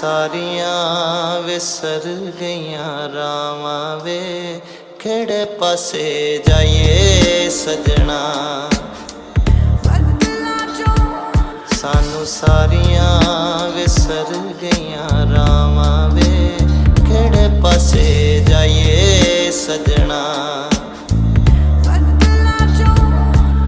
ਸਾਰੀਆਂ ਵਿਸਰ ਗਈਆਂ ਰਾਵਾਂ ਵੇ, ਕਿਹੜੇ ਪਾਸੇ ਜਾਈਏ ਸਜਣਾ। ਸਾਨੂੰ ਸਾਰੀਆਂ ਵਿਸਰ